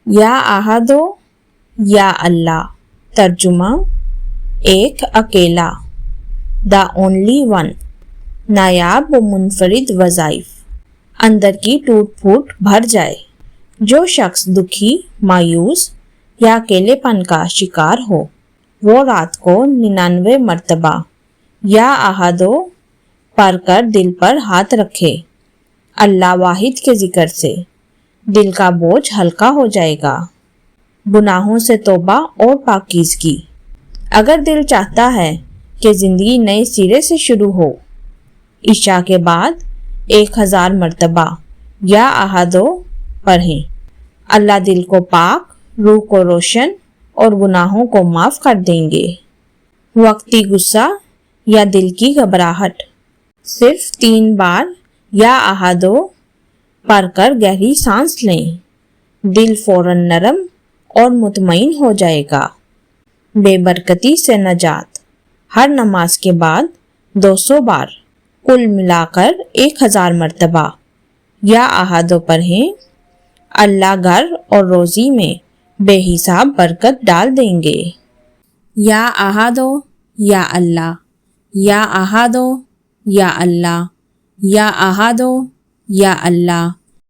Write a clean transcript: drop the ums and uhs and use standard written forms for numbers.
یا احدو یا اللہ. ترجمہ ایک اکیلا، دا اونلی ون، نایاب و منفرد وظائف. اندر کی ٹوٹ پھوٹ بھر جائے. جو شخص دکھی، مایوس یا اکیلے پن کا شکار ہو، وہ رات کو 99 مرتبہ یا احدو پڑھ کر دل پر ہاتھ رکھے. اللہ واحد کے ذکر سے دل کا بوجھ ہلکا ہو جائے گا. گناہوں سے توبہ اور پاکیزگی. اگر دل چاہتا ہے کہ زندگی نئے سرے سے شروع ہو، عشاء کے بعد 1000 مرتبہ یا احدو پڑھیں. اللہ دل کو پاک، روح کو روشن اور گناہوں کو معاف کر دیں گے. وقتی غصہ یا دل کی گھبراہٹ. صرف 3 بار یا احدو پڑھ کر گہری سانس لیں. دل فوراً نرم اور مطمئن ہو جائے گا. بے برکتی سے نجات. ہر نماز کے بعد 200 بار، کل ملا کر 1000 مرتبہ یا احدو پڑھیں. اللہ گھر اور روزی میں بے حساب برکت ڈال دیں گے. یا احدو یا اللہ، یا احدو یا اللہ، یا احدو یا اللہ.